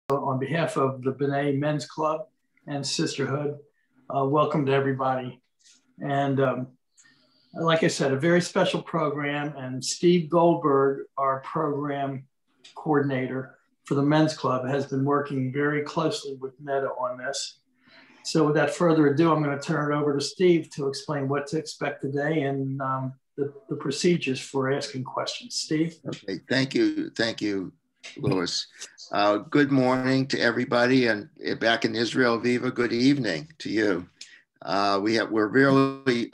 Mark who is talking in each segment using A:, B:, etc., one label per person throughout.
A: On behalf of the B'nai Men's Club and Sisterhood, welcome to everybody. And like I said, a very special program, and Steve Goldberg, our program coordinator for the Men's Club, has been working very closely with Netta on this. So without further ado, I'm going to turn it over to Steve to explain what to expect today and the procedures for asking questions. Steve?
B: Okay, thank you, Louis. Good morning to everybody, and back in Israel, Aviva, good evening to you. We're really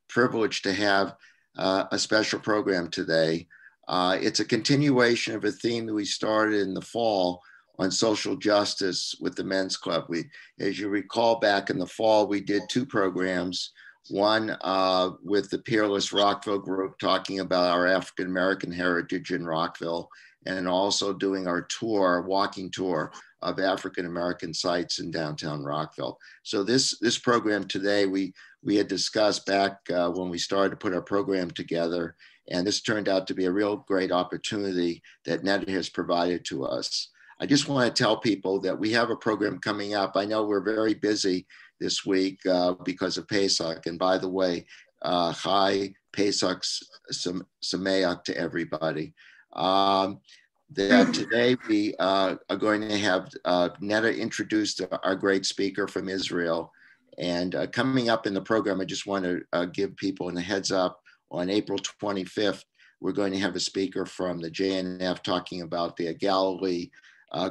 B: privileged to have a special program today. It's a continuation of a theme that we started in the fall on social justice with the Men's Club. As you recall, back in the fall, we did two programs. One with the Peerless Rockville group, talking about our African-American heritage in Rockville, and also doing our walking tour of African-American sites in downtown Rockville. So this program today, we had discussed back when we started to put our program together, and this turned out to be a real great opportunity that Netta has provided to us. I just want to tell people that we have a program coming up. I know we're very busy this week because of Pesach. And by the way, Chai Pesach Sameach to everybody. That today we are going to have Netta introduce our great speaker from Israel. And coming up in the program, I just want to give people a heads up. On April 25th, we're going to have a speaker from the JNF talking about the Galilee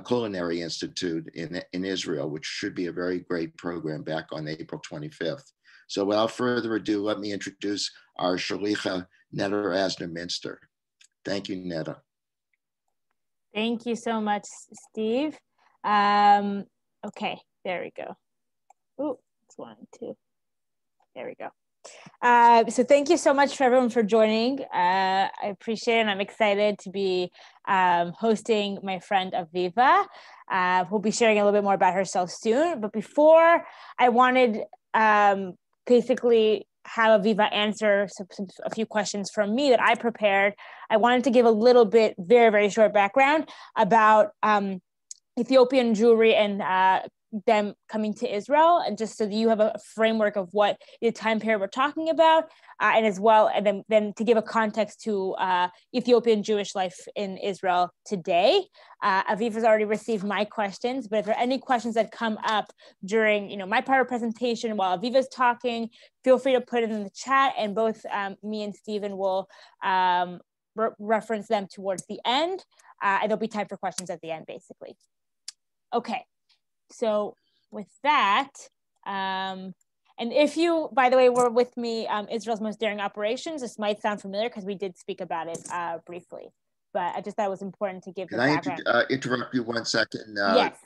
B: Culinary Institute in Israel, which should be a very great program back on April 25th. So without further ado, let me introduce our Shlicha Netta Asner-Minster. Thank you, Netta.
C: Thank you so much, Steve. Okay, there we go. Oh, it's 1, 2. There we go. So thank you so much for everyone for joining. I appreciate it, and I'm excited to be hosting my friend Aviva. We'll be sharing a little bit more about herself soon. But before, I wanted basically have Aviva answer a few questions from me that I prepared. I wanted to give a little bit, very, very short background about Ethiopian Jewry and them coming to Israel, and just so that you have a framework of what the time period we're talking about, and as well, and then to give a context to Ethiopian Jewish life in Israel today. Aviva's already received my questions, but if there are any questions that come up during my part of presentation while Aviva's talking, feel free to put it in the chat, and both me and Stephen will reference them towards the end, and there'll be time for questions at the end, basically. Okay. So with that, and if you, by the way, were with me, Israel's Most Daring Operations, this might sound familiar because we did speak about it briefly, but I just thought it was important to give the background.
B: Can I interrupt you 1 second,
C: yes.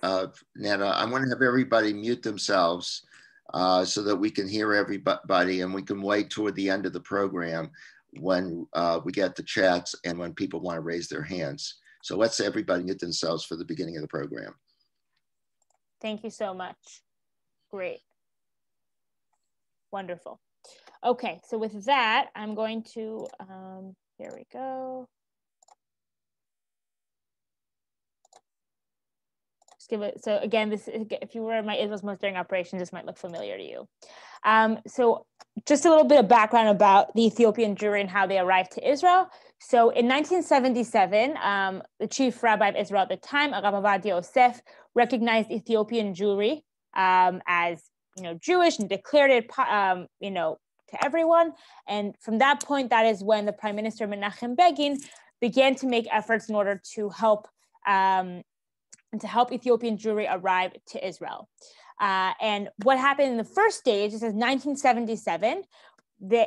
B: Netta? I want to have everybody mute themselves so that we can hear everybody, and we can wait toward the end of the program when we get the chats and when people want to raise their hands. So let's everybody mute themselves for the beginning of the program.
C: Thank you so much. Great. Wonderful. Okay, so with that, I'm going to, here we go. Just give it, so again, this, if you were in my Israel's Most Daring Operations, this might look familiar to you. So just a little bit of background about the Ethiopian Jewry and how they arrived to Israel. So in 1977, the chief rabbi of Israel at the time, Rav Yosef, recognized Ethiopian Jewry as Jewish and declared it to everyone. And from that point, that is when the Prime Minister Menachem Begin began to make efforts in order to help Ethiopian Jewry arrive to Israel. And what happened in the first stage, this is 1977,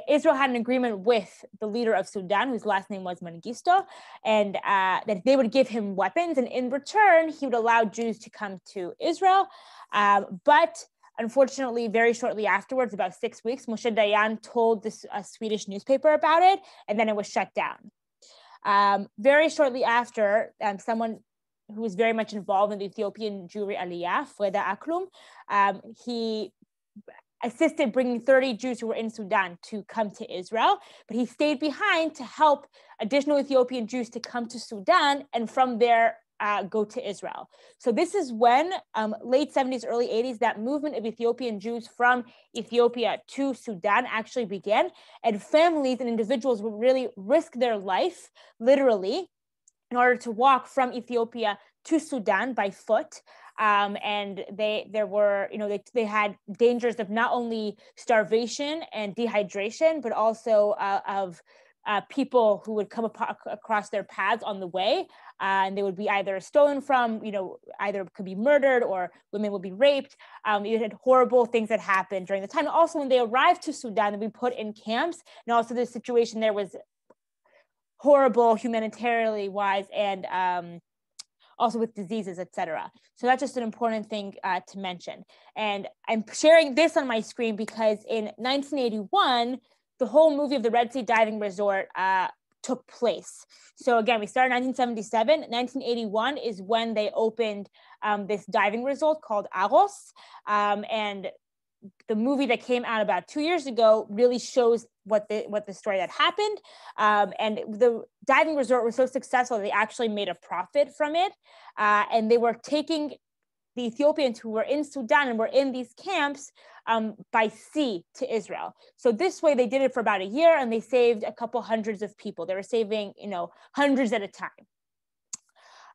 C: Israel had an agreement with the leader of Sudan, whose last name was Mangisto, and that they would give him weapons, and in return, he would allow Jews to come to Israel. But unfortunately, very shortly afterwards, about 6 weeks, Moshe Dayan told this Swedish newspaper about it, and then it was shut down. Very shortly after, someone who was very much involved in the Ethiopian Jewry Aliyah, Freda Aklum, he assisted bringing 30 Jews who were in Sudan to come to Israel, but he stayed behind to help additional Ethiopian Jews to come to Sudan, and from there go to Israel. So this is when late 70s, early 80s, that movement of Ethiopian Jews from Ethiopia to Sudan actually began. And families and individuals would really risk their life, literally, in order to walk from Ethiopia to Sudan by foot. And they had dangers of not only starvation and dehydration, but also of people who would come across their paths on the way, and they would be either stolen from, either could be murdered or women would be raped. You had horrible things that happened during the time. Also, when they arrived to Sudan, they'd be put in camps, and also the situation there was horrible humanitarianly wise, and also with diseases, etc. So that's just an important thing to mention. And I'm sharing this on my screen because in 1981, the whole movie of the Red Sea diving resort took place. So again, we started in 1977. 1981 is when they opened this diving resort called Agos. And the movie that came out about 2 years ago really shows what the story that happened. And the diving resort was so successful, they actually made a profit from it. And they were taking the Ethiopians who were in Sudan and were in these camps by sea to Israel. So this way they did it for about a year, and they saved a couple hundreds of people. They were saving, hundreds at a time.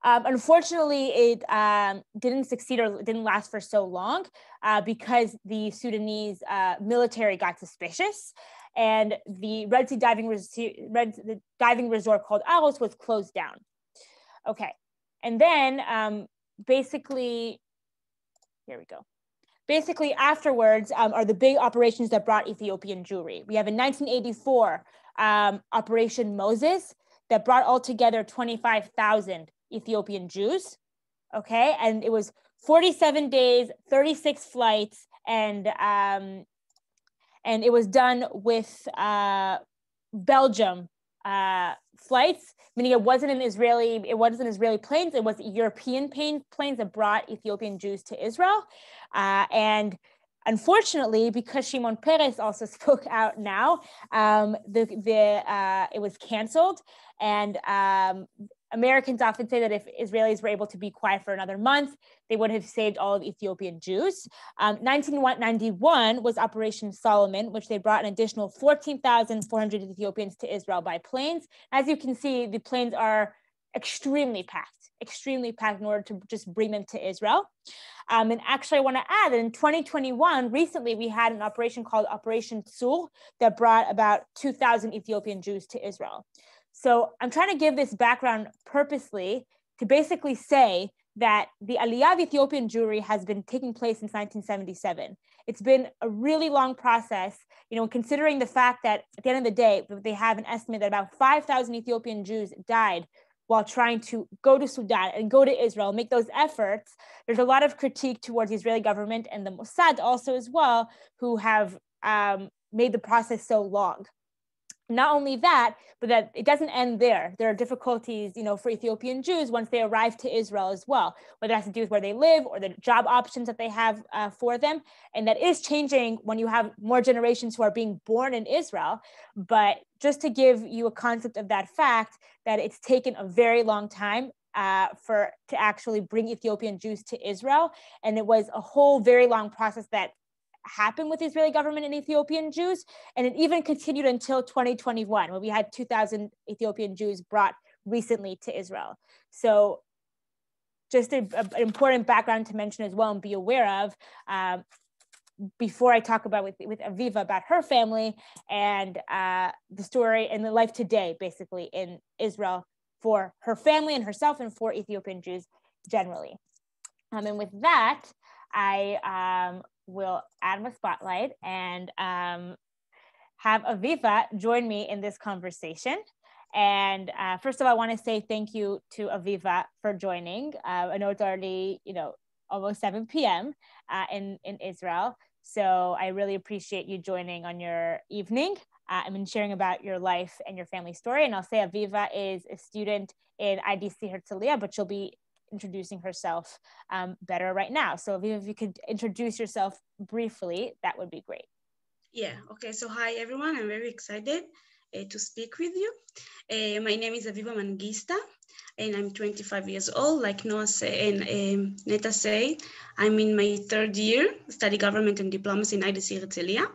C: Unfortunately, it didn't succeed or didn't last for so long because the Sudanese military got suspicious, and the Red Sea diving resort called Agos was closed down. Okay, and then basically, here we go. Basically, afterwards are the big operations that brought Ethiopian Jewry. We have in 1984 Operation Moses that brought altogether 25,000 Ethiopian Jews, okay? And it was 47 days, 36 flights, and it was done with Belgium flights, meaning it wasn't Israeli planes, it was European planes that brought Ethiopian Jews to Israel. And unfortunately, because Shimon Peres also spoke out now, it was canceled. And Americans often say that if Israelis were able to be quiet for another month, they would have saved all of Ethiopian Jews. 1991 was Operation Solomon, which they brought an additional 14,400 Ethiopians to Israel by planes. As you can see, the planes are extremely packed in order to just bring them to Israel. And actually, I want to add that in 2021, recently, we had an operation called Operation Tzur that brought about 2,000 Ethiopian Jews to Israel. So I'm trying to give this background purposely to basically say that the Aliyah of Ethiopian Jewry has been taking place since 1977. It's been a really long process, considering the fact that at the end of the day, they have an estimate that about 5,000 Ethiopian Jews died while trying to go to Sudan and go to Israel, make those efforts. There's a lot of critique towards the Israeli government and the Mossad also as well, who have made the process so long. Not only that, but that it doesn't end there. There are difficulties, for Ethiopian Jews once they arrive to Israel as well, whether it has to do with where they live or the job options that they have for them. And that is changing when you have more generations who are being born in Israel. But just to give you a concept of that fact, that it's taken a very long time to actually bring Ethiopian Jews to Israel. And it was a whole very long process that happened with the Israeli government and Ethiopian Jews. And it even continued until 2021, when we had 2,000 Ethiopian Jews brought recently to Israel. So just an important background to mention as well and be aware of before I talk about with Aviva about her family and the story and the life today, basically in Israel for her family and herself and for Ethiopian Jews generally. And with that, I will add my spotlight and have Aviva join me in this conversation. And first of all, I want to say thank you to Aviva for joining. I know it's already, almost 7 p.m. In Israel. So I really appreciate you joining on your evening and sharing about your life and your family story. And I'll say Aviva is a student in IDC Herzliya, but she'll be introducing herself better right now. So if you could introduce yourself briefly, that would be great.
D: Yeah, okay, so hi everyone, I'm very excited to speak with you. My name is Aviva Mangista, and I'm 25 years old. Like Noah and Netta said, I'm in my third year, study government and diplomacy in IDC Herzliya.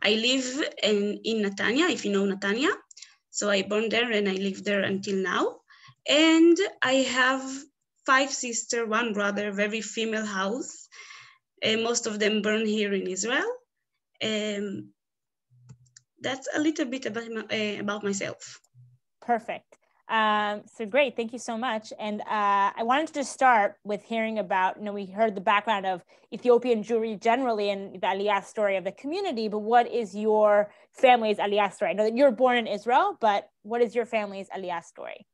D: I live in Netanya, if you know Netanya. So I born there and I live there until now. And I have 5 sisters, 1 brother, very female house. Most of them born here in Israel. That's a little bit about myself.
C: Perfect. So great, thank you so much. And I wanted to just start with hearing about, we heard the background of Ethiopian Jewry generally and the Aliyah story of the community, but what is your family's Aliyah story? I know that you're born in Israel, but what is your family's Aliyah story?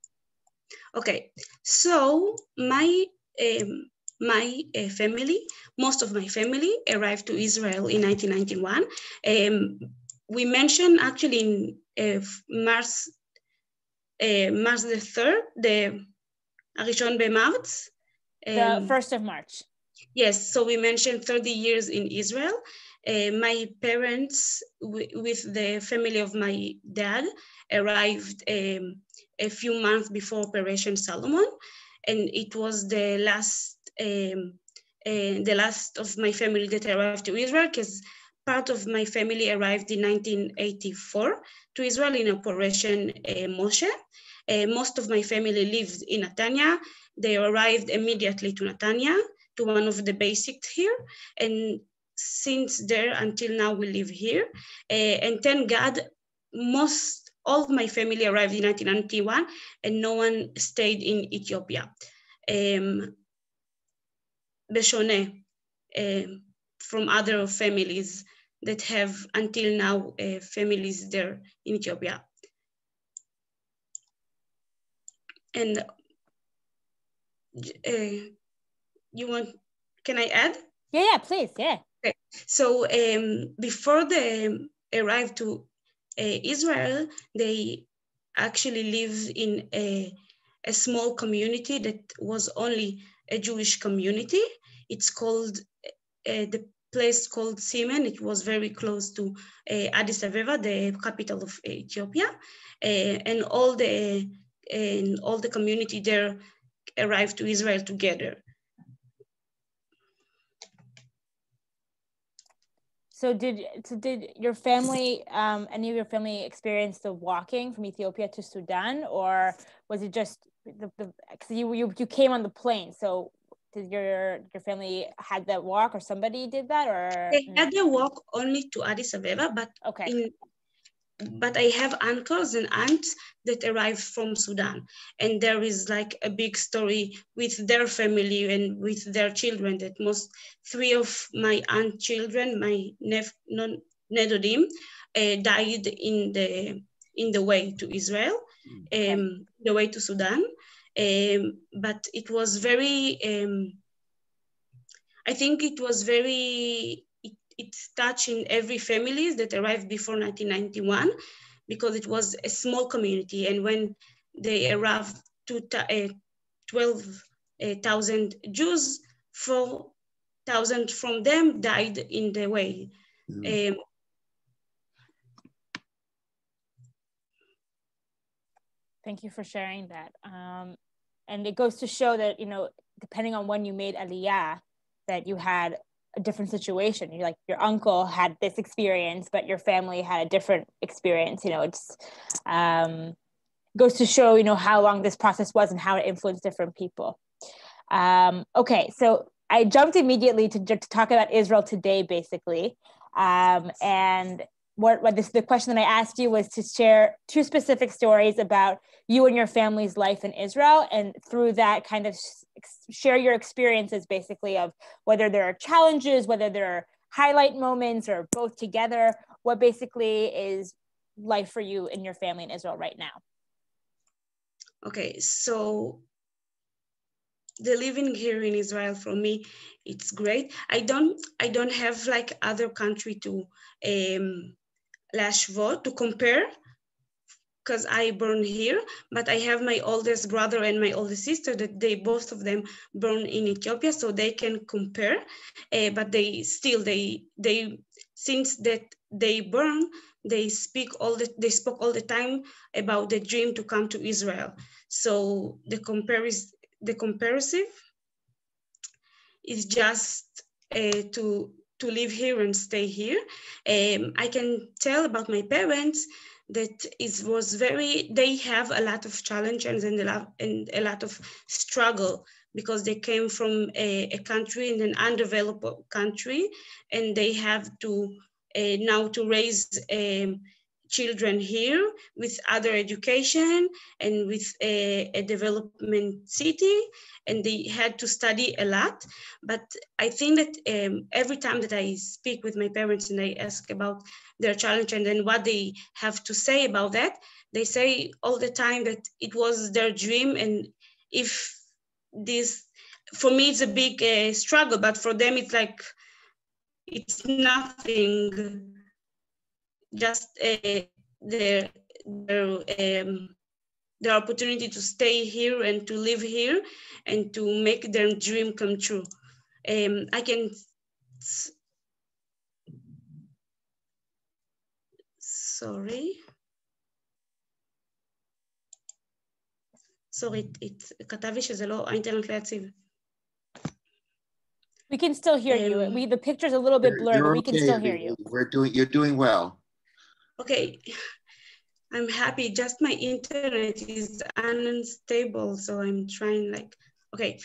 D: Okay, so my family, most of my family arrived to Israel in 1991. We mentioned actually in March the 3rd, the Arishon beMarz.
C: The 1st of March.
D: Yes, so we mentioned 30 years in Israel. My parents, with the family of my dad, arrived a few months before Operation Solomon, and it was the last of my family that arrived to Israel, because part of my family arrived in 1984 to Israel in Operation Moshe. Most of my family lived in Netanya. They arrived immediately to Netanya, to one of the basics here. And since there until now, we live here. And thank God, all of my family arrived in 1991 and no one stayed in Ethiopia. Beshone, from other families that have until now families there in Ethiopia. And can I add?
C: Yeah, please, yeah.
D: Okay. So before they arrived to Israel, they actually lived in a small community that was only a Jewish community. It's called, the place called Simen. It was very close to Addis Ababa, the capital of Ethiopia. And all the community there arrived to Israel together.
C: So did your family, any of your family experience the walking from Ethiopia to Sudan, or was it just because you came on the plane? So did your family had that walk, or somebody did that, or
D: they had the walk only to Addis Ababa, but
C: okay.
D: But I have uncles and aunts that arrived from Sudan, and there is like a big story with their family and with their children. That 3 of my aunt children, my nedodim, died in the way to Israel, the way to Sudan. But it was very. I think it was very. It's touching every family that arrived before 1991, because it was a small community. And when they arrived to 12,000 Jews, 4,000 from them died in the way.
C: Thank you for sharing that. And it goes to show that, depending on when you made Aliyah, that you had a different situation. You're like, your uncle had this experience, but your family had a different experience. It's goes to show, how long this process was and how it influenced different people. Okay, so I jumped immediately to talk about Israel today, basically. And the question that I asked you was to share 2 specific stories about you and your family's life in Israel, and through that kind of share your experiences, basically, of whether there are challenges, whether there are highlight moments, or both together. What basically is life for you and your family in Israel right now?
D: Okay, so the living here in Israel, for me, it's great. I don't have like other country to lashvot, to compare, because I born here, but I have my oldest brother and my oldest sister that both of them born in Ethiopia, so they can compare. But they since that they born, they spoke all the time about the dream to come to Israel. So the comparison is just to live here and stay here. I can tell about my parents that they have a lot of challenges and a lot of struggle, because they came from a country, in an undeveloped country, and they have to now to raise children here with other education and with a development city, and they had to study a lot. But I think that every time that I speak with my parents and I ask about their challenge and then what they have to say about that, they say all the time that it was their dream, and if this, for me it's a big struggle, but for them it's like it's nothing, just their opportunity to stay here and to live here and to make their dream come true. I can, sorry, כתב לי שזה לא, האינטרנט לא יציב.
C: We can still hear you. The picture's a little bit blurry, but we can still hear you.
B: You're doing well.
C: Okay.
D: I'm happy. Just my internet is unstable, so I'm trying like, okay.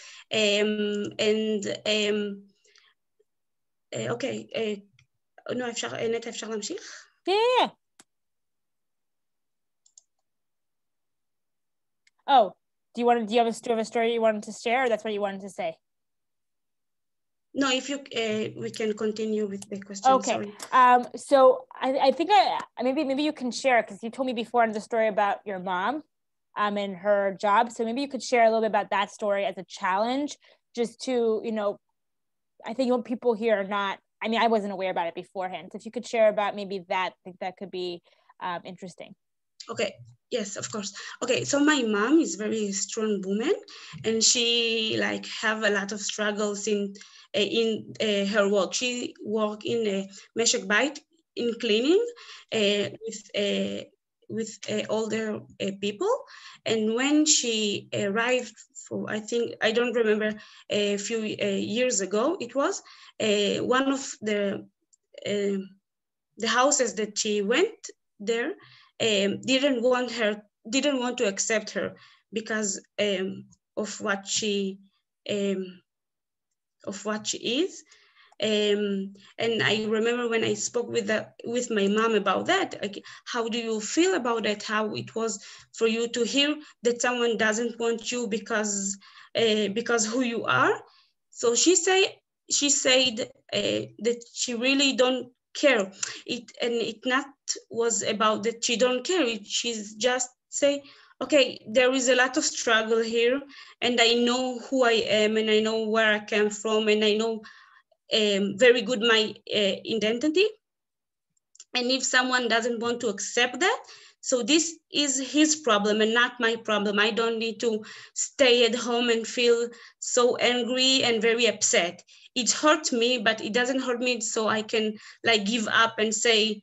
D: Okay. No, נטע, אפשר להמשיך?
C: Yeah. Oh, do you have a story you wanted to share, or that's what you wanted to say?
D: No, if you we can continue with the question.
C: Okay. Sorry. So I think maybe you can share, because you told me before in the story about your mom and her job. So maybe you could share a little bit about that story as a challenge, just to, I think what people here are not, I wasn't aware about it beforehand. So if you could share about maybe that, I think that could be interesting.
D: Okay. Yes, of course. Okay, so my mom is very strong woman, and she like have a lot of struggles in her work. She work in a meshek bait, in cleaning with older people. And when she arrived for, I don't remember, a few years ago, it was one of the houses that she went there didn't want to accept her because of what she is. And I remember when I spoke with my mom about that, like, how do you feel about it? How it was for you to hear that someone doesn't want you because who you are? So she said that she really don't care. It not was about that she don't care. She's just say, okay, there is a lot of struggle here, and I know who I am, and I know where I came from, and I know very good my identity. And if someone doesn't want to accept that, so this is his problem and not my problem. I don't need to stay at home and feel so angry and very upset. It hurts me, but it doesn't hurt me so I can like give up and say,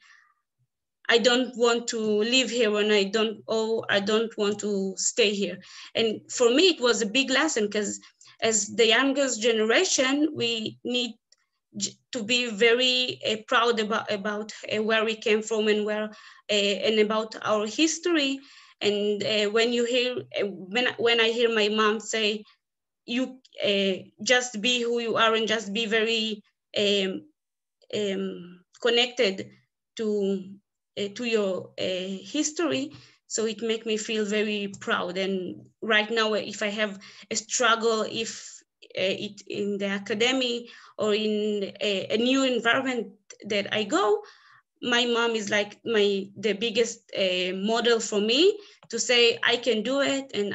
D: I don't want to live here, and I don't want to stay here. And for me, it was a big lesson, because as the youngest generation, we need to be very proud about where we came from and and about our history. And when you hear, when I hear my mom say, you just be who you are and just be very connected to your history, so it makes me feel very proud. And right now, if I have a struggle, if it in the academy or in a new environment that I go, my mom is like the biggest model for me to say I can do it, and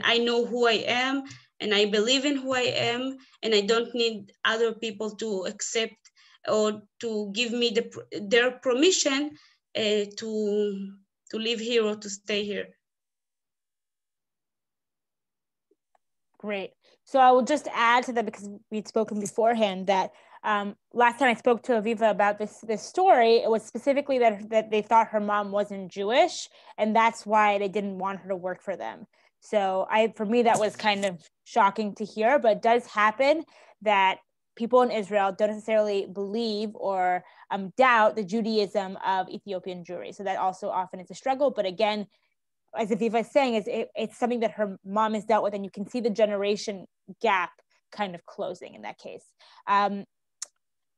D: I know who I am, and I believe in who I am, and I don't need other people to accept or to give me their permission to live here or to stay here.
C: Great. So I will just add to that, because we'd spoken beforehand, that last time I spoke to Aviva about this story, it was specifically that they thought her mom wasn't Jewish, and that's why they didn't want her to work for them. So for me, that was kind of shocking to hear, but it does happen that people in Israel don't necessarily believe or doubt the Judaism of Ethiopian Jewry. So that also often is a struggle. But again, as Aviva is saying, it's something that her mom has dealt with, and you can see the generation gap kind of closing in that case.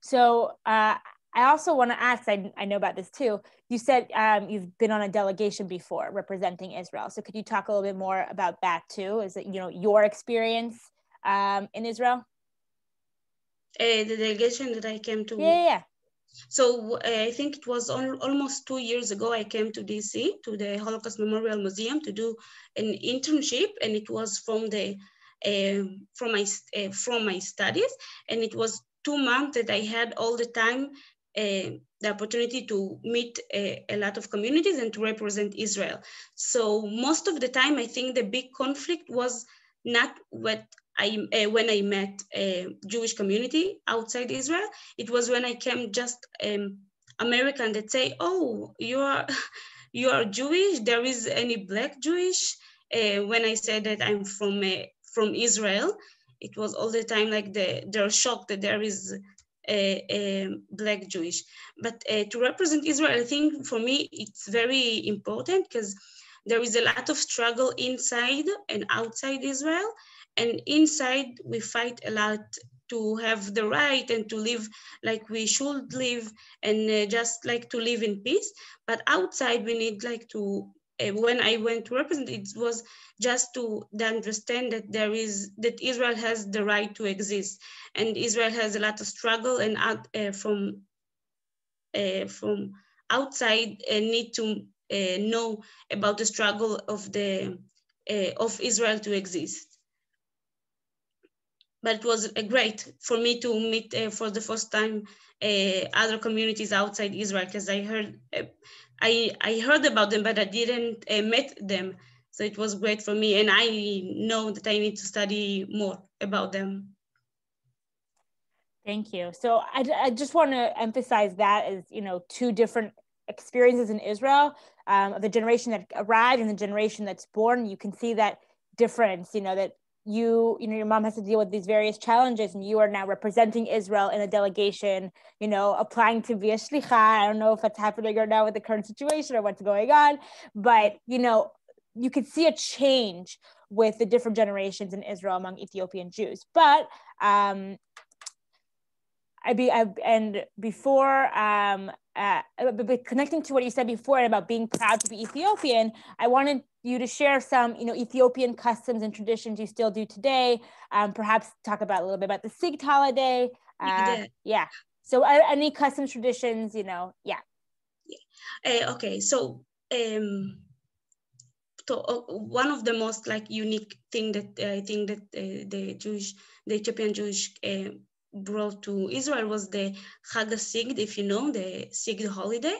C: So I also want to ask, I know about this too, you said you've been on a delegation before representing Israel. So could you talk a little bit more about that too? Is it, your experience in Israel?
D: The delegation that I came to.
C: Yeah.
D: So I think it was almost 2 years ago, I came to DC, to the Holocaust Memorial Museum, to do an internship, and it was from my studies, and it was 2 months that I had all the time the opportunity to meet a lot of communities and to represent Israel. So most of the time, I think the big conflict was not when I met a Jewish community outside Israel. It was when I came just American that say, "Oh, you are Jewish. There is any Black Jewish?" When I said that I'm from Israel, it was all the time like they're shocked that there is a Black Jewish. But to represent Israel, I think for me it's very important, because there is a lot of struggle inside and outside Israel. And inside, we fight a lot to have the right and to live like we should live, and just like to live in peace. But outside, we need like to, when I went to represent, it was just to understand that that Israel has the right to exist. And Israel has a lot of struggle, and from outside need to know about the struggle of Israel to exist. But it was great for me to meet for the first time other communities outside Israel, because I heard about them, but I didn't meet them. So it was great for me, and I know that I need to study more about them.
C: Thank you. So I just want to emphasize that as, two different experiences in Israel, the generation that arrived and the generation that's born. You can see that difference, that your mom has to deal with these various challenges, and you are now representing Israel in a delegation, applying to be a shlicha. I don't know if that's happening or not with the current situation or what's going on, but, you could see a change with the different generations in Israel among Ethiopian Jews. But connecting to what you said before about being proud to be Ethiopian, I wanted you to share some, Ethiopian customs and traditions you still do today. Perhaps talk about a little bit about the Sigd holiday. Yeah. So any customs traditions, yeah.
D: Okay. So one of the most unique thing that I think that the Ethiopian Jewish brought to Israel was the Chag HaSigd, if you know, the Sigd holiday.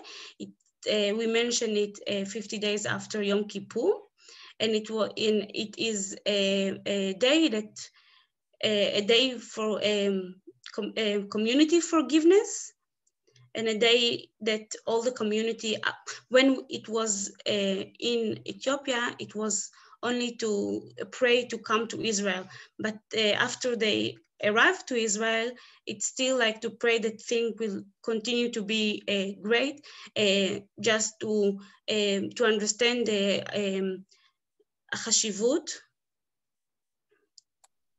D: We mentioned it 50 days after Yom Kippur, and it is a day for community forgiveness, and a day that all the community, when it was in Ethiopia, it was only to pray to come to Israel. But after they arrived to Israel, it's still like to pray that things will continue to be great, just to understand the chashivut,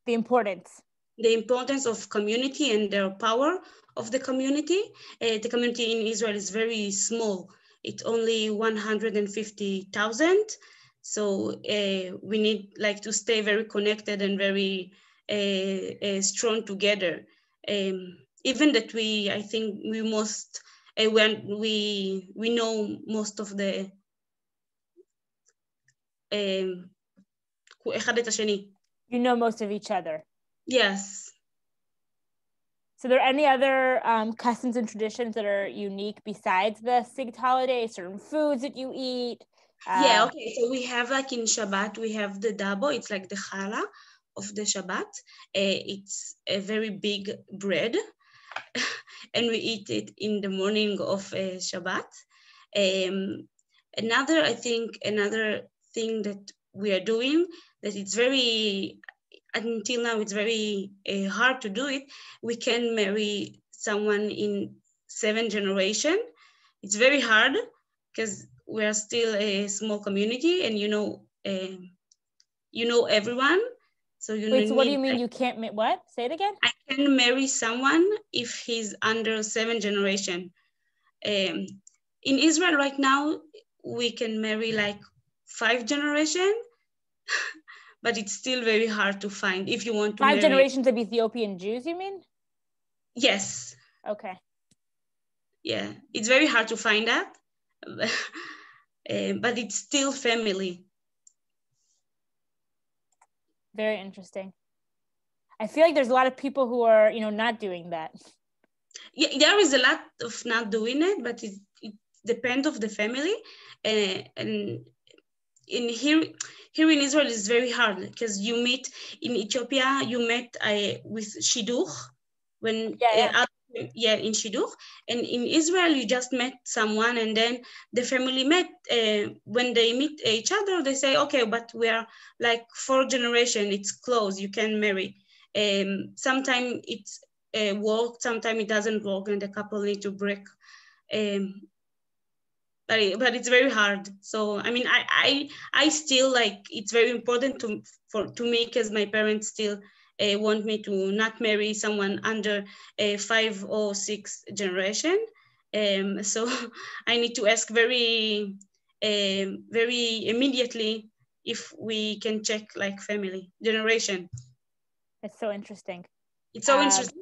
C: the importance
D: of community and their power of the community. The community in Israel is very small. It's only 150,000. So we need to stay very connected and very strong together. Even that I think we must, when we know most of the
C: most of each other.
D: Yes.
C: So there are any other customs and traditions that are unique besides the Sigd holiday, certain foods that you eat?
D: Yeah, okay. So we have in Shabbat, we have the dabo. It's like the challah of the Shabbat. It's a very big bread, and we eat it in the morning of Shabbat. Another thing that we are doing that it's very, until now, it's very hard to do it. We can marry someone in 7th generation. It's very hard because we are still a small community, and you know everyone. So
C: Wait, so what do you mean you can't, what? Say it again.
D: I can marry someone if he's under 7th generation. In Israel right now, we can marry like 5th generation, but it's still very hard to find if you want to
C: 5
D: marry.
C: generations of Ethiopian Jews, you mean?
D: Yes.
C: Okay.
D: Yeah, it's very hard to find that, but it's still family.
C: Very interesting. I feel like there's a lot of people who are, not doing that.
D: Yeah, there is a lot of not doing it, but it depends of the family. And here in Israel is very hard because you meet in Ethiopia, you met with shidduch when in shidduch, and in Israel you just met someone, and then the family met. When they meet each other, they say, okay, but we are like 4th generation, it's close, you can marry. Sometimes it's work, sometimes it doesn't work, and the couple need to break. But it's very hard. So I mean, I still like, it's very important to me because my parents still want me to not marry someone under 5 or 6 generation. So I need to ask very immediately if we can check like family generation.
C: It's so interesting.
D: It's so interesting,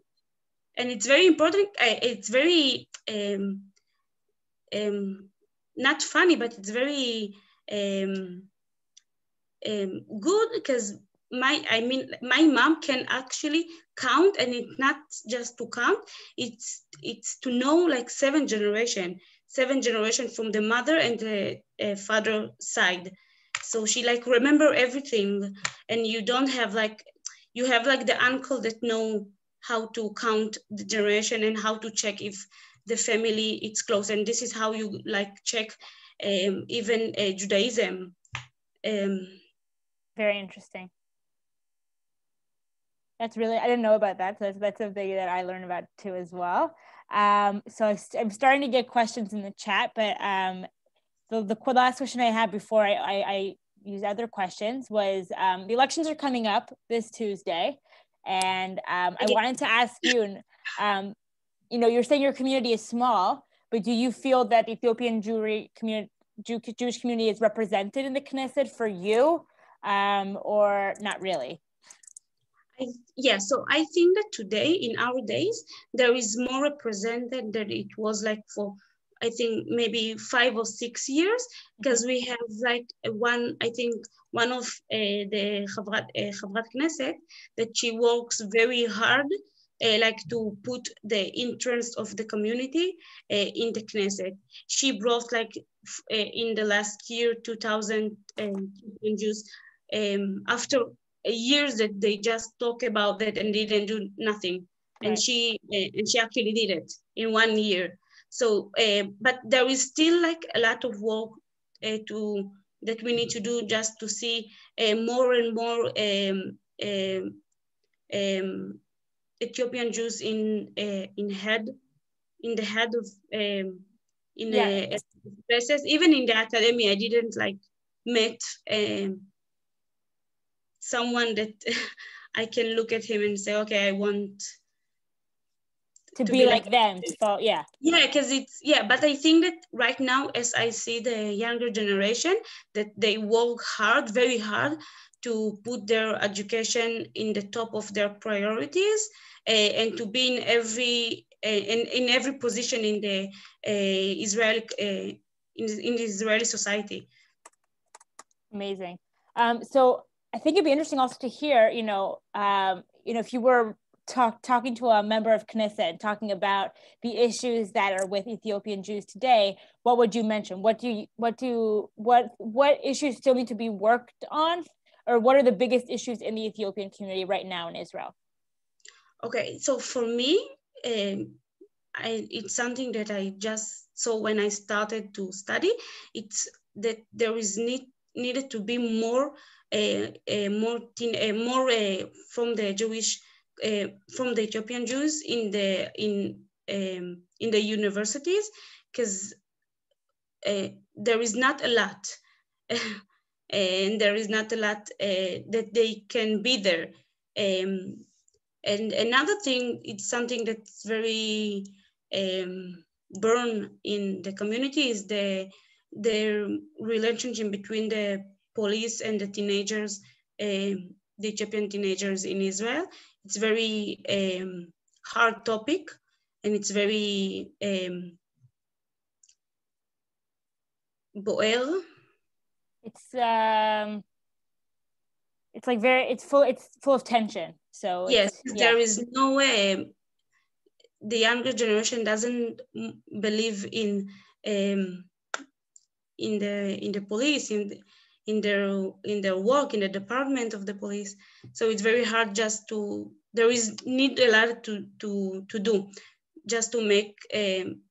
D: and it's very important. It's very not funny, but it's very good because my mom can actually count, and it's not just to count, it's to know like 7 generation from the mother and the father side. So she like remember everything, and you don't have like, you have like the uncle that know how to count the generation and how to check if the family it's close, and this is how you like check even Judaism.
C: Very interesting. That's really, I didn't know about that. So that's something that I learned about too as well. So I'm starting to get questions in the chat, but the last question I had before I use other questions was the elections are coming up this Tuesday. And I wanted to ask you, you're saying your community is small, but do you feel that the Ethiopian Jewry community, Jewish community is represented in the Knesset for you, or not really?
D: So I think that today, in our days, there is more represented than it was like for, I think, maybe 5 or 6 years, because we have like one of the Chavrat Knesset, that she works very hard like to put the interest of the community in the Knesset. She brought like in the last year 2,000 Jews after years that they just talk about that and didn't do nothing. Right. And she actually did it in 1 year. So, but there is still like a lot of work that we need to do just to see more and more Ethiopian Jews in the head of places. Even in the academy, I didn't like met someone that I can look at him and say, okay, I want
C: to be like them. So yeah,
D: because but I think that right now, as I see the younger generation, that they work hard, very hard, to put their education in the top of their priorities, and to be in every position in the Israeli in the Israeli society.
C: Amazing. So I think it'd be interesting also to hear, if you were talking to a member of Knesset, talking about the issues that are with Ethiopian Jews today, what would you mention? What issues still need to be worked on or what are the biggest issues in the Ethiopian community right now in Israel?
D: Okay, so for me, it's something that I just saw when I started to study. It's that there is needed to be more from the Jewish from the Ethiopian Jews in the universities, because there is not a lot, and there is not a lot that they can be there. And another thing, it's something that's very burn in the community, is the relationship between the police and the teenagers, the Ethiopian teenagers in Israel. It's very hard topic, and it's very boer.
C: It's like it's full of tension. So
D: yes, there is no way. The younger generation doesn't believe in the police, in their work in the department of the police. So it's very hard just to, there is need a lot to do just to make them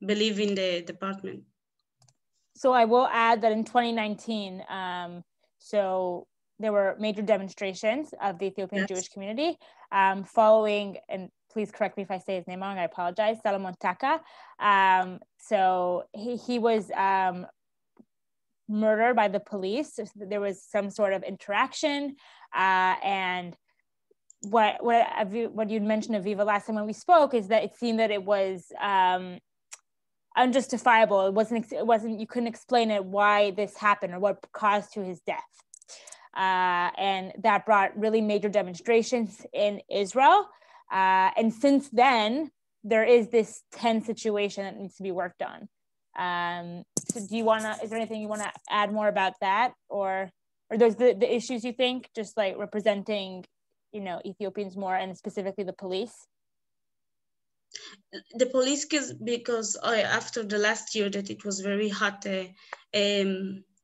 D: believe in the department.
C: So I will add that in 2019, so there were major demonstrations of the Ethiopian Jewish community following, and please correct me if I say his name wrong, I apologize, Salomon Taka. So he was murdered by the police. So there was some sort of interaction, and what you'd mentioned, Aviva, last time when we spoke, is that it seemed that it was unjustifiable. It wasn't, you couldn't explain it, why this happened or what caused to his death. And that brought really major demonstrations in Israel. And since then, there is this tense situation that needs to be worked on. So is there anything you want to add more about that? Or those the issues you think, just like representing, Ethiopians more, and specifically the police?
D: The police, because after the last year that it was very hot,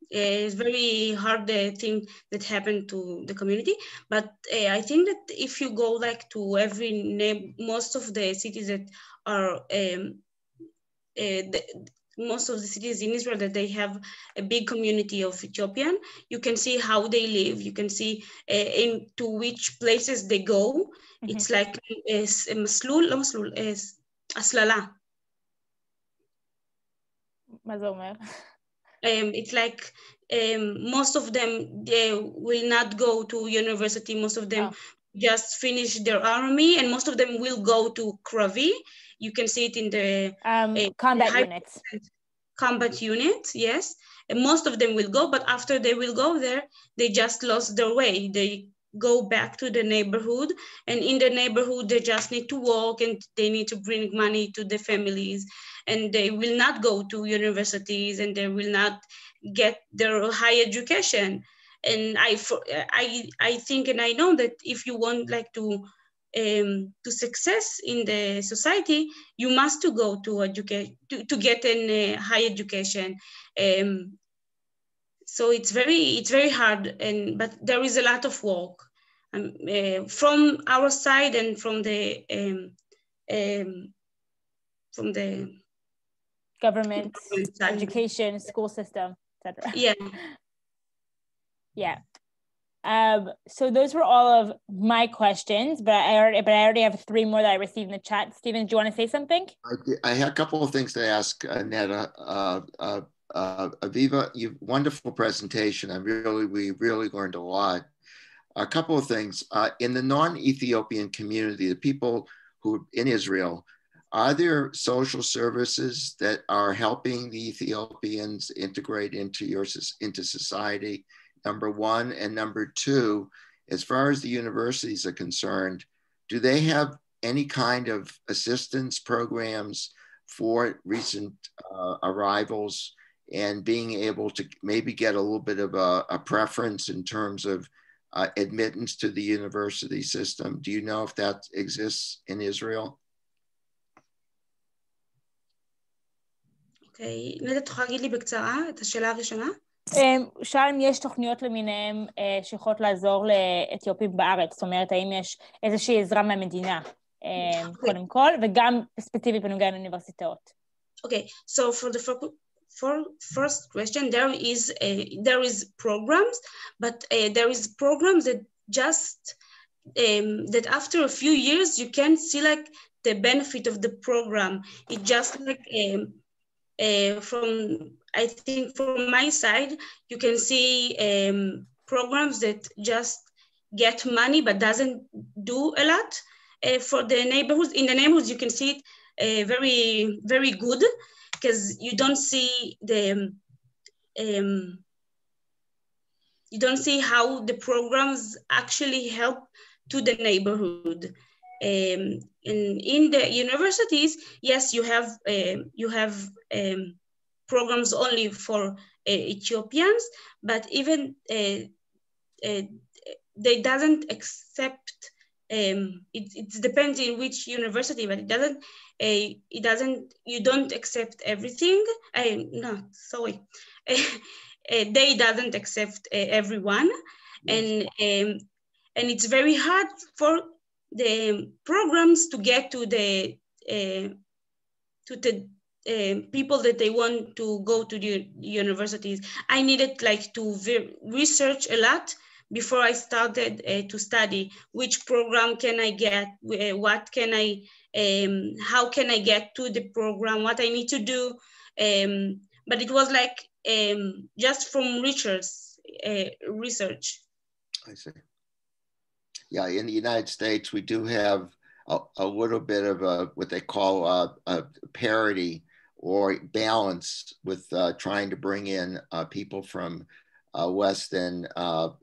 D: it's very hard thing that happened to the community. But I think that if you go like to most of the cities that are most of the cities in Israel that they have a big community of Ethiopian, you can see how they live. You can see into which places they go. Mm-hmm. It's like aslala. It's like most of them, they will not go to university. Most of them just finish their army, and most of them will go to Kravi. You can see it in the
C: combat units.
D: Combat units, yes. And most of them will go, but after they will go there, they just lost their way. They go back to the neighborhood, and in the neighborhood, they just need to work, and they need to bring money to the families, and they will not go to universities, and they will not get their high education. And I think, and I know that if you want like to success in the society, you must to go to educate to get a high education. So it's very hard, but there is a lot of work from our side and from the
C: government, education, school system, etc.
D: Yeah.
C: Yeah. So those were all of my questions, but I already have 3 more that I received in the chat. Stephen, do you want to say something?
B: I had a couple of things to ask Netta. Aviva, wonderful presentation. We really learned a lot. A couple of things. In the non-Ethiopian community, the people who in Israel, are there social services that are helping the Ethiopians integrate into society? Number one. And number two, as far as the universities are concerned, do they have any kind of assistance programs for recent arrivals and being able to maybe get a little bit of a preference in terms of admittance to the university system? Do you know if that exists in Israel?
D: Okay, נדע תוכל להגיד לי בקצרה את השאלה הראשונה?
C: שאל אם יש תוכניות למיניהם שיכולות לעזור לאתיופים בארץ, זאת אומרת, האם יש איזושהי עזרה מהמדינה, קודם כל, וגם ספציפית בנוגע לאוניברסיטאות.
D: Okay, so for the first question, there is programs, but there is programs that just that after a few years you can see like the benefit of the program. It just like I think from my side, you can see programs that just get money but doesn't do a lot for the neighborhoods. In the neighborhoods, you can see it very, very good because you don't see you don't see how the programs actually help to the neighborhood. In the universities, yes, you have programs only for Ethiopians, but even they doesn't accept. It depends in which university, but it doesn't. You don't accept everything. They doesn't accept everyone, yes. And it's very hard for the programs to get to the people that they want to go to the universities. I needed like to research a lot before I started to study. Which program can I get? What can I? How can I get to the program? What I need to do? But it was like just from research.
B: I see. Yeah, in the United States, we do have a little bit of what they call a parity or balance with trying to bring in people from less than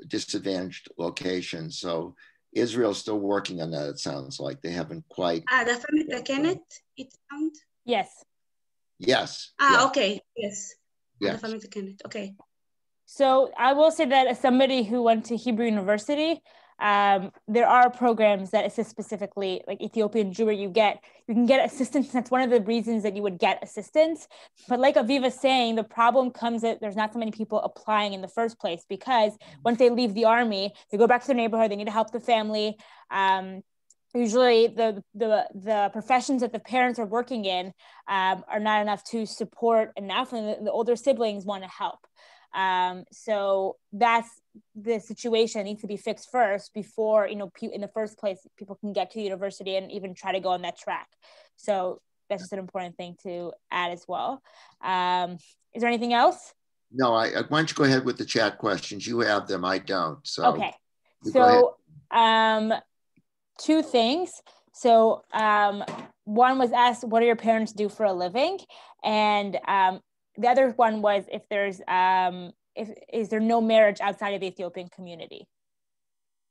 B: disadvantaged locations. So Israel's still working on that, it sounds like. They haven't quite.
D: The Kenneth, it sounds?
C: Yes.
B: Yes.
D: Yeah. Okay, yes.
B: Yes.
D: Okay.
C: So I will say that as somebody who went to Hebrew University, there are programs that assist specifically, like Ethiopian Jewry. You can get assistance. That's one of the reasons that you would get assistance. But like Aviva's saying, the problem comes that there's not so many people applying in the first place, because once they leave the army, they go back to their neighborhood, they need to help the family. Usually the professions that the parents are working in are not enough to support enough, and the older siblings want to help. So that's the situation needs to be fixed first before, in the first place, people can get to the university and even try to go on that track. So that's just an important thing to add as well. Is there anything else?
B: No, why don't you go ahead with the chat questions? You have them, I don't. So
C: okay. So two things. So one was asked, what do your parents do for a living? And the other one was if there's is there no marriage outside of the Ethiopian community?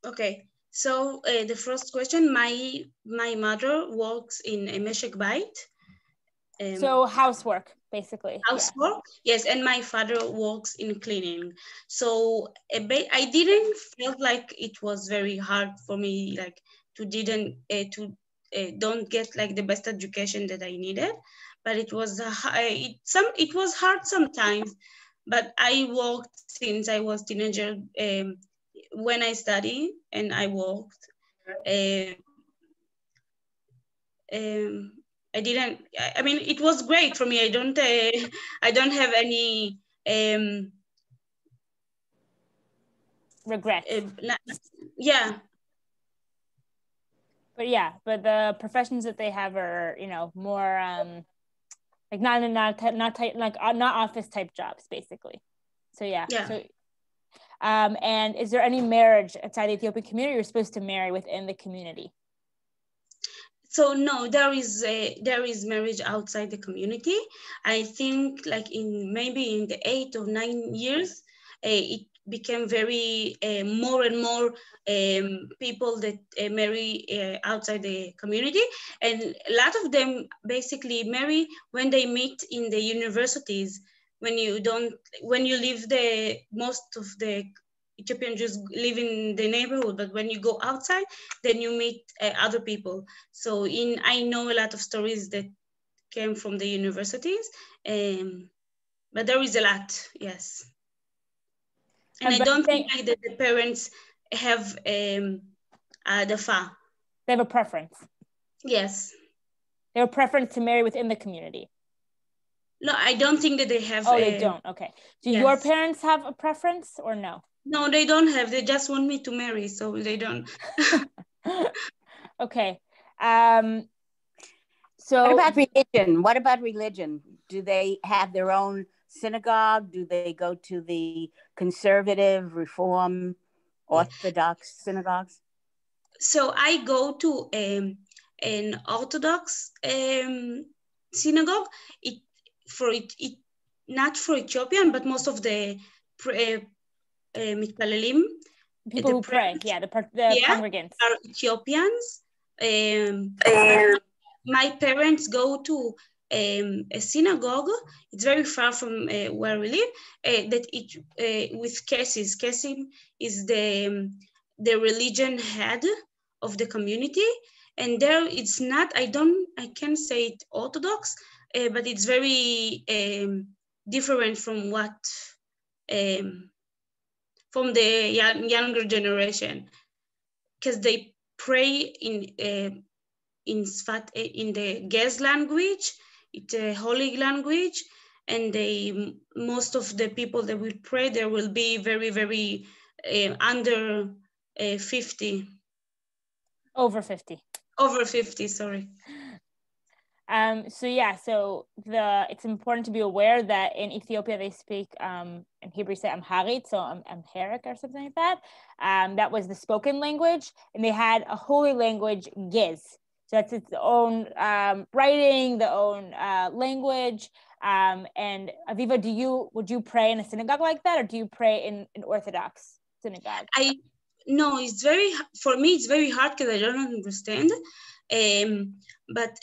C: Okay,
D: so the first question, my mother works in a Meshek Bait.
C: So housework, basically.
D: Housework, yeah. Yes, and my father works in cleaning. So I didn't feel like it was very hard for me, like don't get like the best education that I needed. But it was hard sometimes. But I worked since I was teenager. When I studied and I worked, I mean, it was great for me. I don't have any
C: regret.
D: Yeah.
C: But the professions that they have are, more like not office type jobs, basically. So yeah. So, and is there any marriage outside the Ethiopian community? You're supposed to marry within the community?
D: So no, there is marriage outside the community. I think like maybe in the 8 or 9 years, it became very more and more people that marry outside the community, and a lot of them basically marry when they meet in the universities. When you live most of the Ethiopian Jews live in the neighborhood, but when you go outside, then you meet other people. So I know a lot of stories that came from the universities, but there is a lot, yes. And I don't think like that the parents have the fa.
C: They have a preference.
D: Yes.
C: They have a preference to marry within the community.
D: No, I don't think that they have.
C: Oh, they don't. Okay. Do your parents have a preference or no?
D: No, they don't have. They just want me to marry, so they don't.
C: Okay.
E: So what about religion? Do they have their own synagogue? Do they go to the conservative, Reform, Orthodox synagogues?
D: So I go to an Orthodox synagogue. Not for Ethiopian, but most of the mitpalelim,
C: people who pray, the congregants
D: are Ethiopians. My parents go to a synagogue. It's very far from where we live. With Kesim. Kesim is the religion head of the community, and there it's not. I can't say it Orthodox, but it's very different from what from the younger generation, because they pray in the Gez language. It's a holy language, and most of the people that will pray there will be very, very under 50.
C: Over 50.
D: Over 50, sorry.
C: So it's important to be aware that in Ethiopia they speak in Hebrew say Amharic, so Amharic or something like that. That was the spoken language, and they had a holy language Gez. So that's its own writing, the own language. And Aviva, would you pray in a synagogue like that, or do you pray in an Orthodox synagogue?
D: No, for me it's very hard because I don't understand. But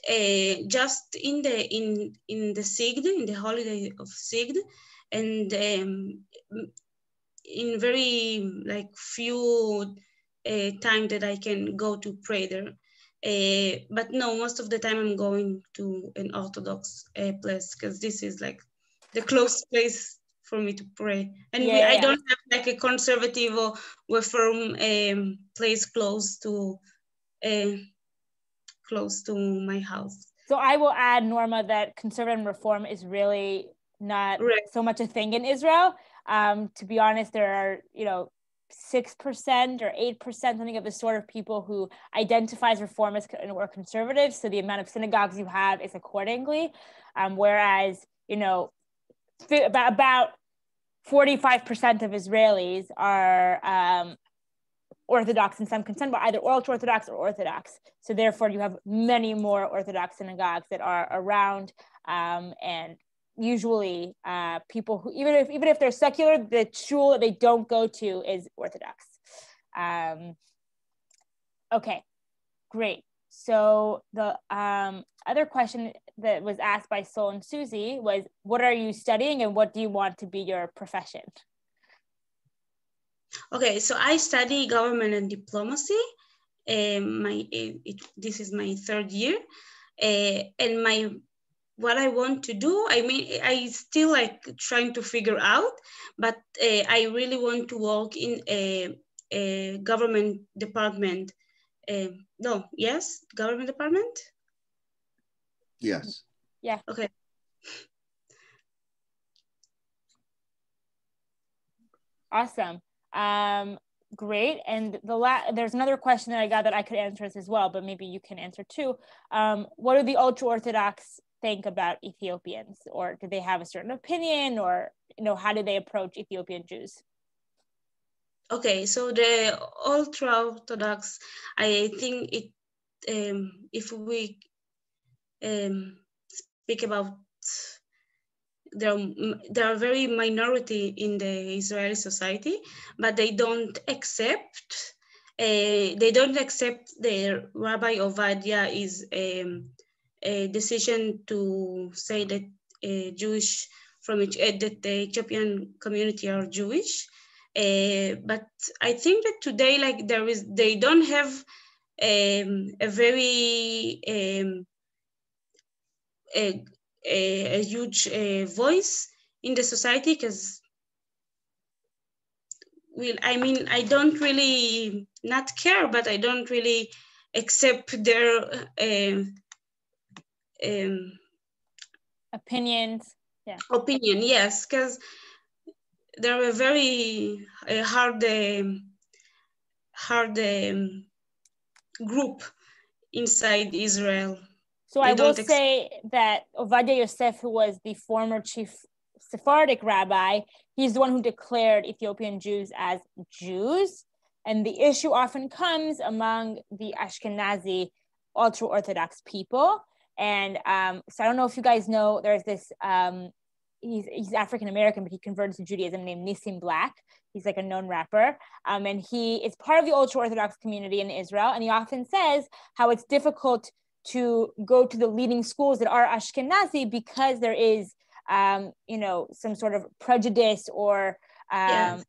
D: just in the Sigd, in the holiday of Sigd, and in very few time that I can go to pray there. But no, most of the time I'm going to an Orthodox place, because this is the close place for me to pray. And I don't have a conservative or Reform place close to my house.
C: So I will add, Norma, that conservative and Reform is really not so much a thing in Israel. To be honest, there are 6% or 8%, something of the sort of people who identify as reformists or conservatives. So the amount of synagogues you have is accordingly. Whereas, about 45% of Israelis are Orthodox in some consent, but either ultra-Orthodox or Orthodox. So therefore you have many more Orthodox synagogues that are around, and usually people who, even if they're secular, the shul that they don't go to is Orthodox. Okay, great. So the other question that was asked by Sol and Susie was, what are you studying and what do you want to be your profession?
D: Okay, so I study government and diplomacy. This is my third year, and what I want to do, I still trying to figure out, but I really want to work in a government department. Government department?
B: Yes.
C: Yeah.
D: Okay.
C: Awesome. Great. And there's another question that I got that I could answer as well, but maybe you can answer too. What do the ultra-Orthodox think about Ethiopians, or do they have a certain opinion, or how do they approach Ethiopian Jews?
D: Okay, so the ultra-Orthodox, I think if we speak about, there are very minority in the Israeli society, but they don't accept the Rabbi Ovadia is a decision to say that Jewish that the Ethiopian community are Jewish. But I think that today, they don't have a very a huge voice in the society, because I mean, I don't really not care, but I don't really accept their
C: opinions. Yeah.
D: Opinion, yes, because they're a very hard group inside Israel.
C: So I will say that Ovadia Yosef, who was the former chief Sephardic rabbi, he's the one who declared Ethiopian Jews as Jews. And the issue often comes among the Ashkenazi ultra-Orthodox people. And so I don't know if you guys know, there's this, he's African-American, but he converted to Judaism, named Nissim Black. He's like a known rapper. And he is part of the ultra-Orthodox community in Israel. And he often says how it's difficult to go to the leading schools that are Ashkenazi because there is, some sort of prejudice or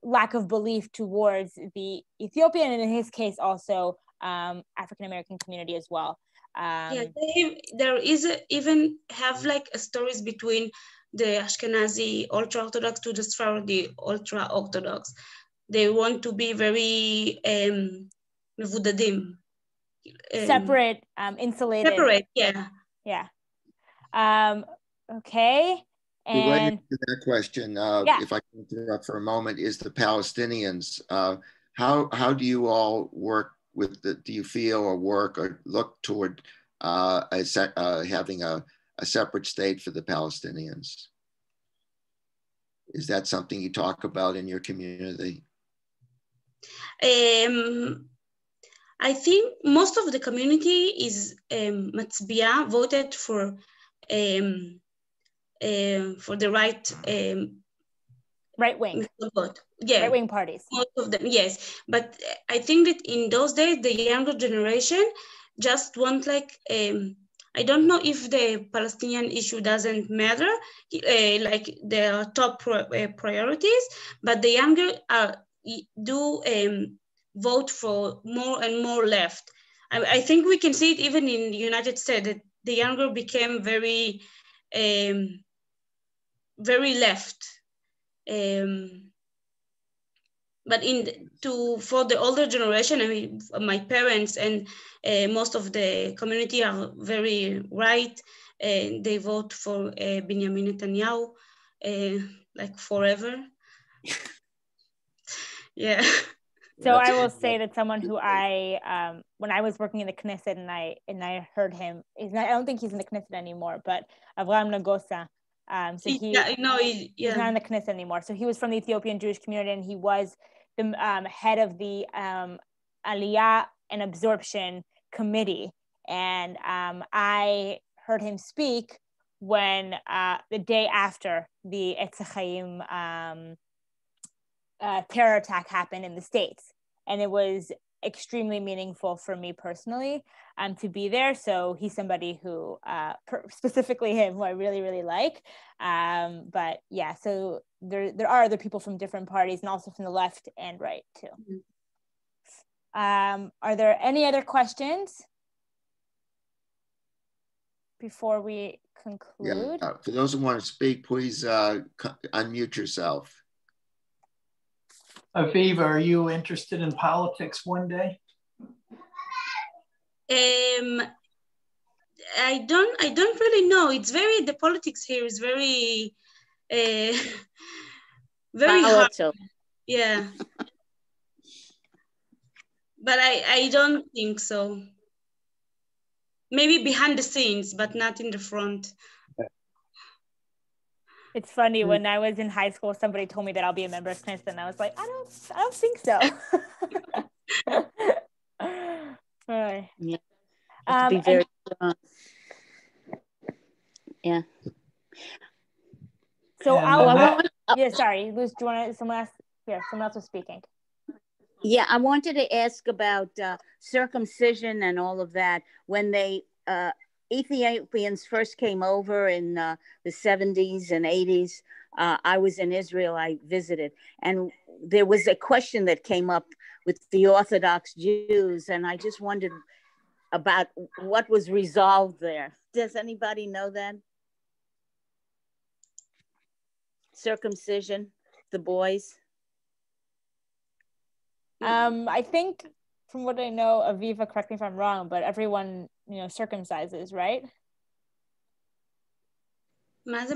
C: lack of belief towards the Ethiopian, and in his case also African-American community as well.
D: There is even have like stories between the Ashkenazi ultra-Orthodox to the Sephardi ultra-Orthodox. They want to be very mevudadim.
C: Separate, insulated.
D: Separate, yeah.
C: Yeah. Okay. And
B: related to that question, if I can interrupt for a moment, is the Palestinians. How do you all work with do you feel or work or look toward having a separate state for the Palestinians? Is that something you talk about in your community?
D: I think most of the community is Matzbiya, voted for the
C: right wing.
D: Yeah,
C: right wing parties.
D: Most of them, yes. But I think that in those days, the younger generation just want like I don't know if the Palestinian issue doesn't matter, like their top priorities, but the younger do vote for more and more left. I think we can see it even in the United States that the younger became very, very left. But for the older generation, I mean, my parents and most of the community are very right. They vote for Benjamin Netanyahu, like forever. Yeah.
C: So I will say that someone who when I was working in the Knesset and I heard him, I don't think he's in the Knesset anymore, but Avraham Nagosa. So he's not in the Knesset anymore. So he was from the Ethiopian Jewish community, and he was the head of the Aliyah and Absorption Committee. And I heard him speak when the day after the Etzichaim terror attack happened in the States. And it was extremely meaningful for me personally to be there. So he's somebody who, specifically him, who I really, really like. But yeah, so there are other people from different parties and also from the left and right too. Are there any other questions before we conclude?
B: Yeah. For those who want to speak, please unmute yourself.
A: Aviva, are you interested in politics one day?
D: I don't really know. It's the politics here is very, very hard. Yeah. But I don't think so. Maybe behind the scenes, but not in the front.
C: It's funny, when I was in high school, somebody told me that I'll be a member of Knesset, and I was like, I don't think so. Right.
E: Yeah. Be very yeah.
C: So sorry, Luz, do you want to, someone else was speaking.
E: Yeah, I wanted to ask about circumcision and all of that. When they Ethiopians first came over in the 70s and 80s, I was in Israel, I visited, and there was a question that came up with the Orthodox Jews, and I just wondered about what was resolved there. Does anybody know that? Circumcision, the boys?
C: I think from what I know, Aviva, correct me if I'm wrong, but everyone, circumcises, right?
D: מה זה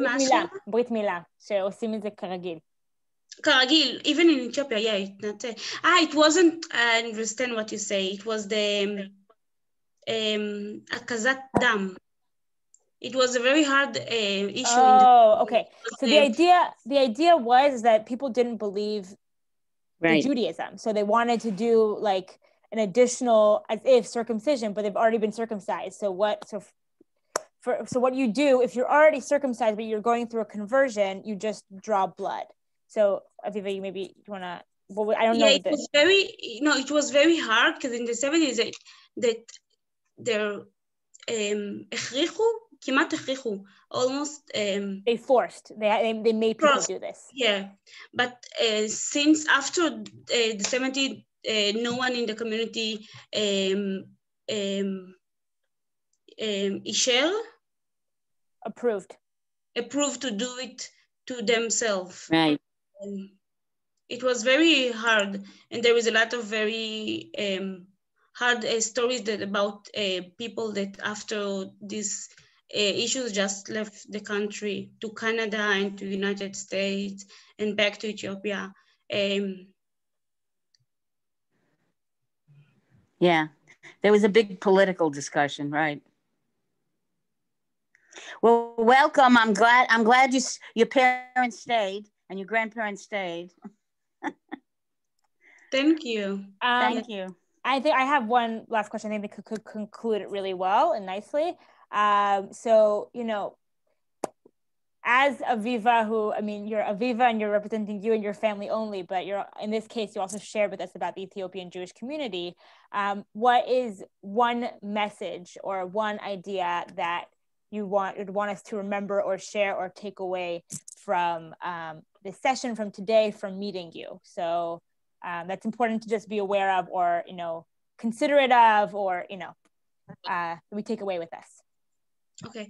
C: ברית מילה, שעושים את זה כרגיל.
D: כרגיל, even in Ethiopia, yeah, it wasn't, I understand what you say, it was the הקזת דם. It was a very hard issue.
C: Okay. So the idea was that people didn't believe the Judaism. So they wanted to do like an additional, as if circumcision, but they've already been circumcised. So what you do, if you're already circumcised, but you're going through a conversion, you just draw blood. So Aviva, you want to, well, I don't know.
D: It was very hard because in the 70s that they're כמעט הכריחו, almost
C: they forced, they made people do this.
D: Yeah, but since after the 70s, no one in the community approved to do it to themselves.
E: Right.
D: It was very hard, and there is a lot of very hard stories about people that after this issues just left the country to Canada and to United States and back to Ethiopia.
E: Yeah, there was a big political discussion, right? Well, welcome. I'm glad your parents stayed and your grandparents stayed.
D: Thank you.
E: Thank you.
C: I think I have one last question. I think they could conclude it really well and nicely. So, as Aviva, you're Aviva and you're representing you and your family only, but in this case, you also shared with us about the Ethiopian Jewish community. What is one message or one idea that you would want us to remember or share or take away from this session, from today, from meeting you? So that's important to just be aware of, or, considerate of, or, we take away with us.
D: Okay.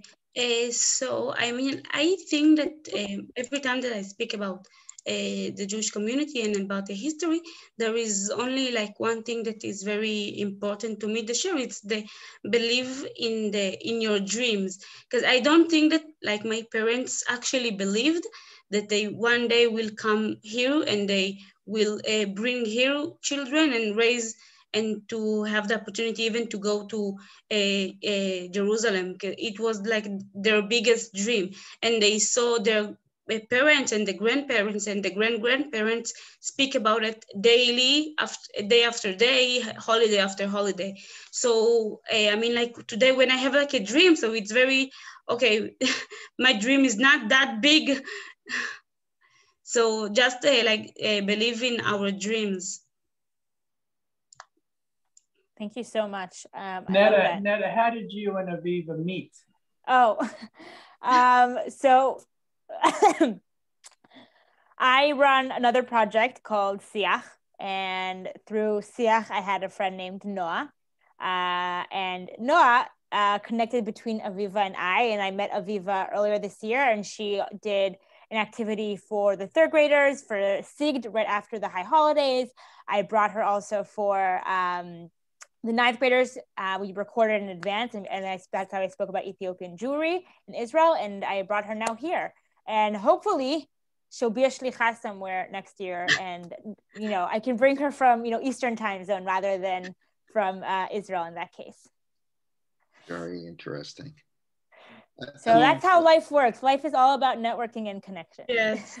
D: So, I think that every time that I speak about the Jewish community and about the history, there is only like one thing that is very important to me to share. It's the believe in your dreams. Because I don't think that like my parents actually believed that they one day will come here and they will bring here children and raise and to have the opportunity even to go to Jerusalem. It was like their biggest dream. And they saw their parents and the grandparents and the grandparents speak about it daily, day after day, holiday after holiday. So, like today when I have like a dream, so it's very, okay, my dream is not that big. So just believe in our dreams.
C: Thank you so much.
A: Netta, how did you and Aviva meet?
C: So I run another project called Siach, and through Siach, I had a friend named Noah, and Noah connected between Aviva and I met Aviva earlier this year, and she did an activity for the third graders for Sigd right after the high holidays. I brought her also for the ninth graders. We recorded in advance, and that's how I spoke about Ethiopian Jewry in Israel, and I brought her now here. And hopefully she'll be a shlicha somewhere next year, and I can bring her from Eastern time zone rather than from Israel in that case.
B: Very interesting.
C: So that's how life works. Life is all about networking and connection.
D: Yes.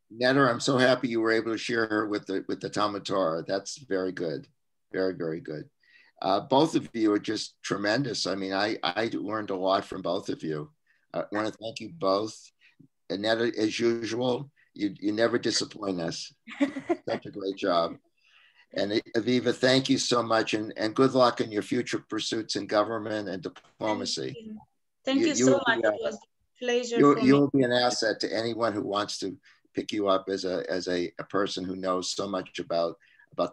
B: Netta, I'm so happy you were able to share her with the Talmud Torah. That's very good. Very, very good. Both of you are just tremendous. I mean, I learned a lot from both of you. I want to thank you both. And Netta, as usual, you never disappoint us. Such a great job. And Aviva, thank you so much, and good luck in your future pursuits in government and diplomacy.
D: Thank you so much. It was a pleasure for me.
B: You'll be an asset to anyone who wants to pick you up as a person who knows so much about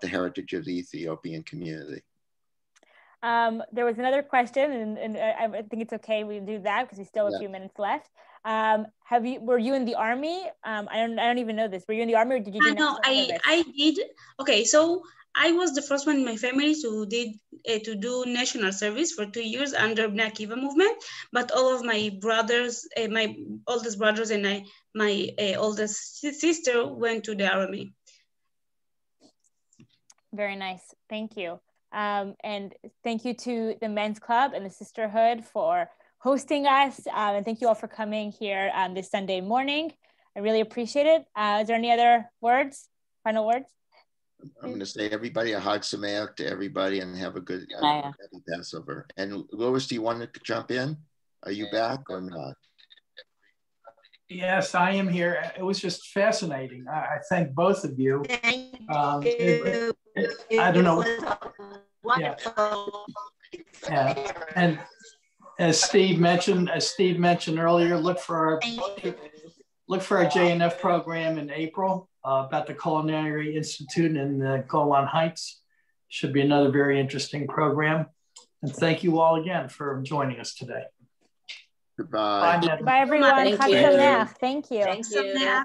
B: the heritage of the Ethiopian community.
C: There was another question, and I think it's okay we do that because we still have a few minutes left. Were you in the army? I don't even know this. Were you in the army, or did you do
D: no, I did. Okay, so I was the first one in my family to do national service for 2 years under Bnei Akiva movement. But all of my brothers, my oldest brothers, and my oldest sister went to the army.
C: Very nice. Thank you. And thank you to the Men's Club and the Sisterhood for hosting us. And thank you all for coming here this Sunday morning. I really appreciate it. Is there any other words, final words?
B: I'm going to say everybody a Chag Sameach to everybody and have a good happy Passover. And Lois, do you want to jump in? Are you back or not?
A: Yes, I am here. It was just fascinating. I thank both of you. I don't know. Yeah. And as Steve mentioned earlier, look for our JNF program in April about the Culinary Institute in the Golan Heights. Should be another very interesting program. And thank you all again for joining us today.
B: Goodbye.
C: Bye everyone.
E: Thank you.
C: Thank you.
D: Thank you.